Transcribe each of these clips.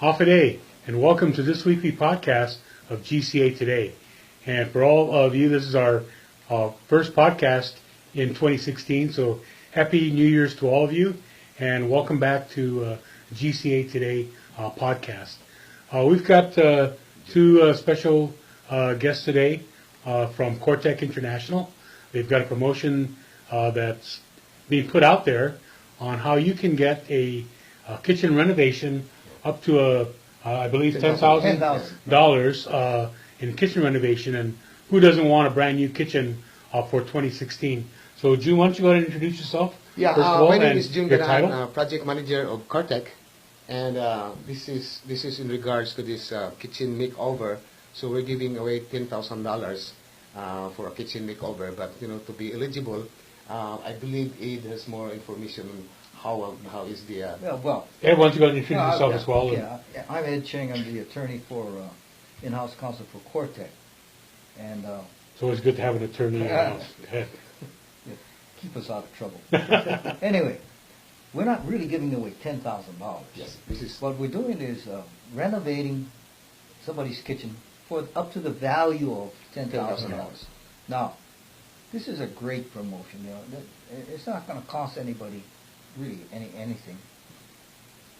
Hafa Day, and welcome to this weekly podcast of GCA Today. And for all of you, this is our first podcast in 2016, so Happy New Year's to all of you, and welcome back to GCA Today podcast. We've got two special guests today from Cortec International. They've got a promotion that's being put out there on how you can get a kitchen renovation up to I believe $10,000 in kitchen renovation, and who doesn't want a brand new kitchen for 2016? So, Jun, why don't you go ahead and introduce yourself? Yeah, first of all, my name is Jun Gana-An, project manager of Cortec, and this is in regards to this kitchen makeover. So we're giving away $10,000 for a kitchen makeover, but to be eligible, I believe Ed has more information on how is the Ed, why don't you go ahead and introduce yourself as well? Yeah, I'm Ed Ching. I'm the attorney for in-house counsel for Cortec, and it's always good to have an attorney in the house. keep us out of trouble. Anyway, we're not really giving away $10,000. Yes, what we're doing is renovating somebody's kitchen for up to the value of $10,000. Now, this is a great promotion. It's not going to cost anybody really anything.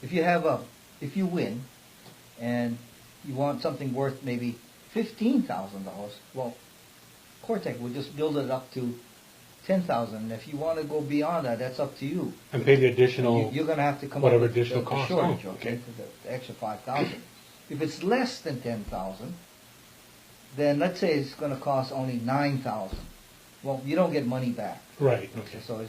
If you win, and you want something worth maybe $15,000, well, Cortec will just build it up to $10,000. And if you want to go beyond that, that's up to you. And pay the additional. You're going to have to come whatever up with additional the cost. shortage, Oh, okay, for the extra $5,000. If it's less than $10,000, then let's say it's going to cost only $9,000. Well, you don't get money back. Right. Okay. So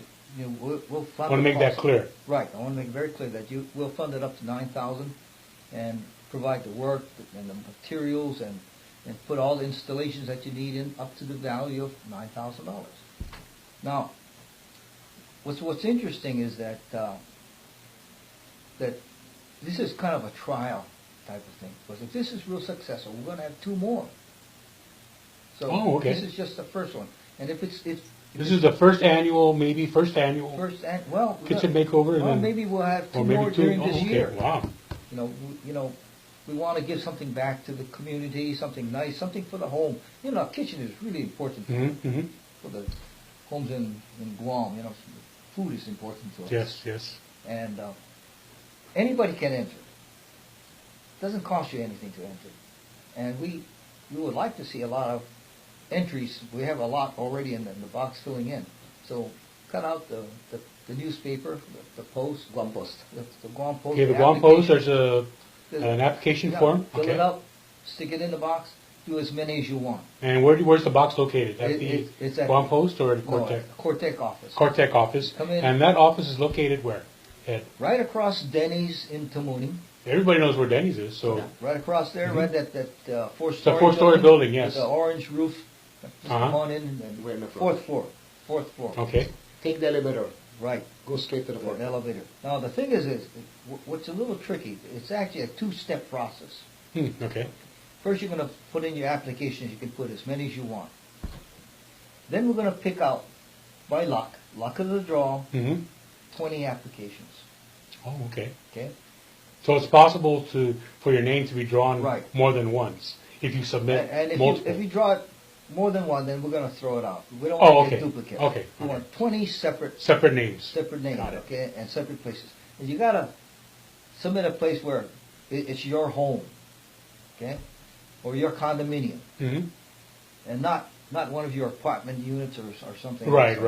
we'll fund. I want to make that clear. Right. I want to make it very clear that we'll fund it up to $9,000 and provide the work and the materials and put all the installations that you need in up to the value of $9,000. Now, what's interesting is that that this is kind of a trial type of thing, because if this is real successful, we're going to have two more. So this is just the first one, and if this is the first annual kitchen makeover. Well, maybe we'll have two more during this year. Wow. We want to give something back to the community, something nice, something for the home. A kitchen is really important for the homes in Guam. Food is important to us. Yes. And anybody can enter. It doesn't cost you anything to enter. And we would like to see a lot of entries. We have a lot already in the box filling in. So cut out the newspaper, the post, Guam Post. The Guam Post. Okay, the Guam Post, there's an application form. Fill it up, stick it in the box, do as many as you want. And where's the box located? At it's the at Guam Post or the Cortec? No, Cortec office. Cortec office. Come in. And that office is located where, Ed? Right across Denny's in Tamuning. Everybody knows where Denny's is, so. Right across there, right at that four-story It's a four-story building, yes. With the orange roof. Just come on in and we're in the fourth floor. Okay. Take the elevator. Right. Go straight to the floor. Elevator. Now the thing is what's a little tricky, it's actually a two-step process. Okay. First you're going to put in your applications, you can put as many as you want. Then we're going to pick out, by luck of the draw, 20 applications. Oh, okay. Okay? So it's possible for your name to be drawn more than once if you submit multiple. If you draw it more than one, then we're going to throw it out. We don't want to get duplicate. Okay. We want 20 separate names. Okay, and separate places. And you got to submit a place where it's your home, okay, or your condominium, and not one of your apartment units or something. Right.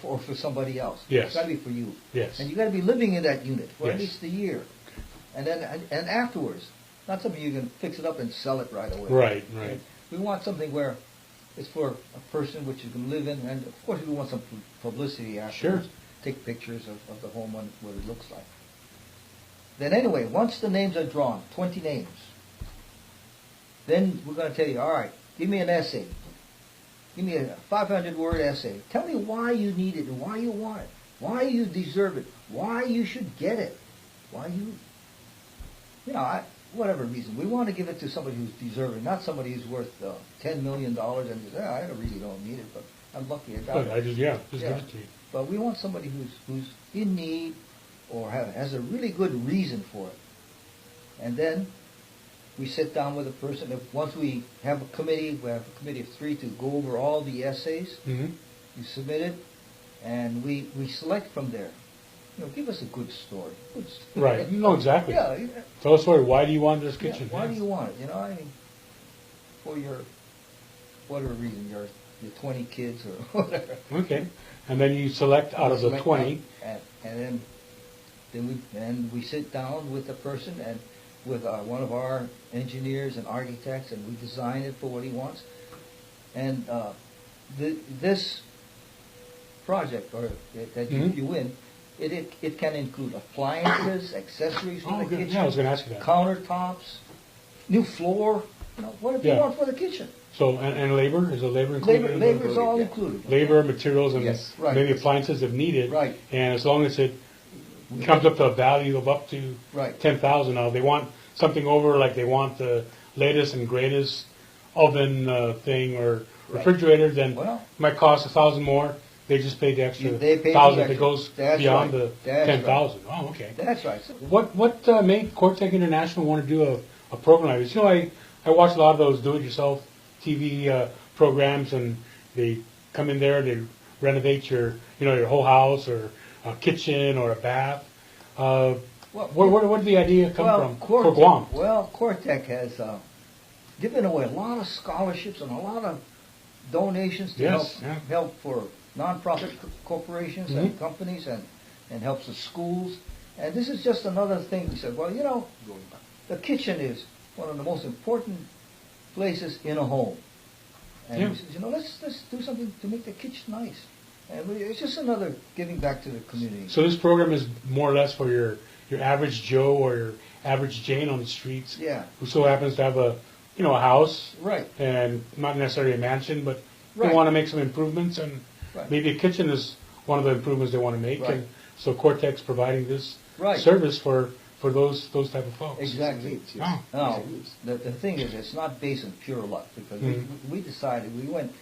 Or for somebody else. Yes. It's got to be for you. Yes. And you got to be living in that unit for at least a year, and then and afterwards, not something you can fix it up and sell it right away. Right. Okay? We want something where it's for a person which you can live in, and of course we want some publicity afterwards. Sure. Take pictures of the home and what it looks like. Then anyway, once the names are drawn, 20 names, then we're going to tell you, all right, give me an essay. Give me a 500-word essay. Tell me why you need it and why you want it, why you deserve it, why you should get it, why whatever reason. We want to give it to somebody who's deserving, not somebody who's worth $10 million and says, I really don't need it, but I'm lucky I got it. Just give it to you. But we want somebody who's in need or has a really good reason for it. And then we sit down with a person. Once we have a committee, we have a committee of 3 to go over all the essays. Mm-hmm. You submit it, and we select from there. Give us a good story. Good story. Right. No, exactly. Yeah. Tell us, story. Why do you want this kitchen? Why do you want it? I mean, for your whatever reason, your 20 kids or whatever. Okay. And then you select out of the 20. And then we sit down with the person and with one of our engineers and architects, and we design it for what he wants. And this project, or that Mhm. you win, it can include appliances, accessories for the good. kitchen, Yeah, I was going to ask you that. countertops, new floor. What do you Yeah. want for the kitchen? So, and labor? Is the labor included? Labor's all included. Labor, materials, and Yes. Right. maybe appliances if needed. Right. And as long as it comes up to a value of up to Right. 10,000. Now, they want something over, like they want the latest and greatest oven thing or Right. refrigerator, then Well- might cost 1,000 more. They just pay the extra They pay the 1,000 if it extra. goes That's beyond right. the That's 10,000. Oh, okay. That's right. What made Cortec International want to do a program like this? I watch a lot of those do-it-yourself TV programs, and they come in there, they renovate your whole house or a kitchen or a bath. Where did the idea come from for Guam? Well, Cortec has given away a lot of scholarships and a lot of donations to Yes, yeah. help for nonprofit corporations and Mhm. companies and helps the schools. And this is just another thing. We said, well, the kitchen is one of the most important places in a home. And Yeah. we said, let's do something to make the kitchen nice. And it's just another giving back to the community. So this program is more or less for your average Joe or your average Jane on the streets, Yeah. who so happens to have a house Right. and not necessarily a mansion, but they Right. want to make some improvements, and Right. maybe a kitchen is one of the improvements they want to make. Right. And so Cortec's providing this Right. service for those type of folks. Exactly. Oh. Now, the thing is, it's not based on pure luck, because Mhm. we decided, we went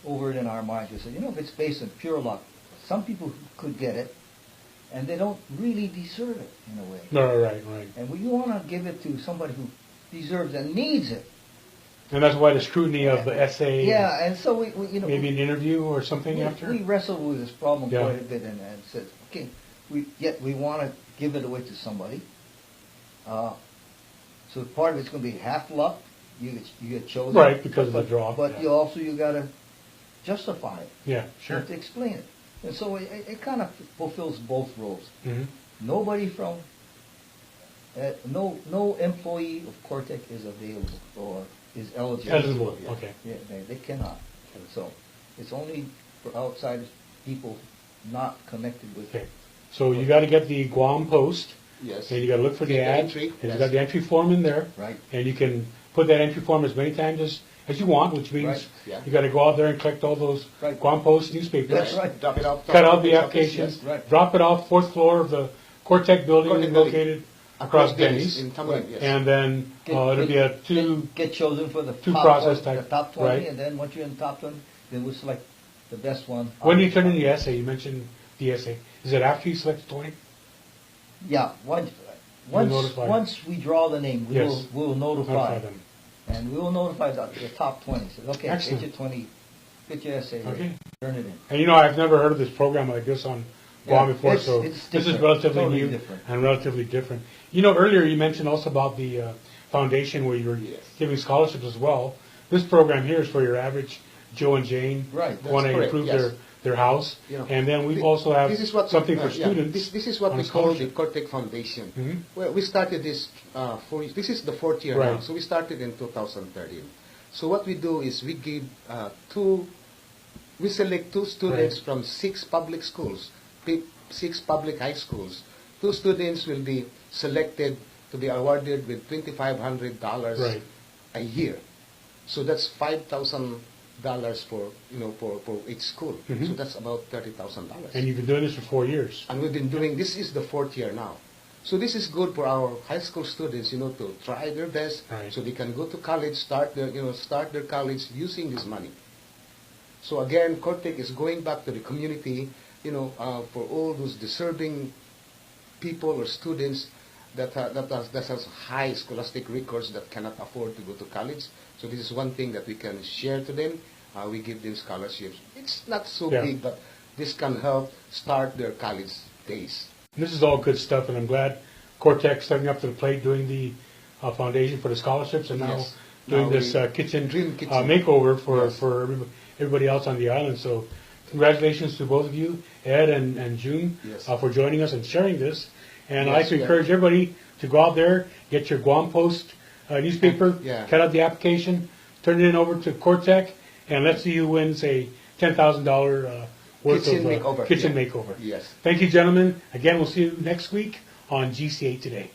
over it in our minds. We said, if it's based on pure luck, some people could get it, and they don't really deserve it in a way. No, right. And we want to give it to somebody who deserves and needs it. And that's why the scrutiny of the essay, Yeah, and so we maybe an interview or something after. we wrestled with this problem Yeah. quite a bit, and said, okay, we want to give it away to somebody. So part of it's going to be half luck. You get chosen, Right, because of the draw, But yeah. you got to justify it. Yeah, You sure. have to explain it, and so it kind of fulfills both roles. Hmm. Nobody from no employee of Cortec is available or is eligible. Eligible, okay. Yeah, they cannot. So it's only for outside people not connected with. Okay. So you got to get the Guam Post, Yes. and you got to look for the Get the ad. entry, And you yes. got the entry form in there, Right. and you can put that entry form as many times as you want, which means Right, yeah. you got to go out there and collect all those Right. Guam Post newspapers. That's right. Drop it off. Cut out the Post office, application, yes. Right. drop it off 4th floor of the Cortec building Cortec building. located across Denny's, in Tamuin, yes. and then it'll be a get chosen for the two top process the type, top 20, right. and then once you're in the top 20, then we'll select the best one. When do you turn in the essay? You mentioned the essay. Is it after you select 20? Yeah, once notify. once we draw the name, Yes. we'll notify, Notify them. and we will notify the top 20. So, okay, Excellent. get your 20, get your essay, ready, Okay. turn it in. And I've never heard of this program like this on Guam Yeah, before, it's- so it's this is different, relatively totally new different. and relatively different. Earlier you mentioned also about the foundation where you were Yes. giving scholarships as well. This program here is for your average Joe and Jane Right, who want to that's improve correct, their house. yes. And then we Thi- also have this is what- something for yeah, students. This is what on we a call the scholarship. Cortec Foundation. Mhm. Well, we started this this is the 4th year now. Right. So we started in 2013. So what we do is we give we select 2 students Right. from 6 public schools, 6 public high schools. 2 students will be selected to be awarded with $2,500 Right. a year. So that's $5,000 for each school. Mhm. So that's about $30,000. And you've been doing this for 4 years. And we've been doing, this is the 4th year now. So this is good for our high school students, to try their best, Right. so they can go to college, start their college using this money. So again, Cortec is going back to the community, for all those deserving people or students that has high scholastic records that cannot afford to go to college. So this is one thing that we can share to them. We give them scholarships. It's not so Yeah. big, but this can help start their college days. This is all good stuff, and I'm glad Cortec stepping up to the plate, doing the foundation for the scholarships, and now Yes. doing Now this we- kitchen, Dream kitchen. makeover for, Yes. for everybody else on the island. So congratulations to both of you, Ed and June, Yes. for joining us and sharing this. And I'd like Yes, to yeah. encourage everybody to go out there, get your Guam Post newspaper, Yeah. cut out the application, turn it in over to Cortec, and let's see who wins a $10,000 worth Kitchen of makeover. kitchen Yeah. makeover. Yes. Thank you, gentlemen. Again, we'll see you next week on GCA Today.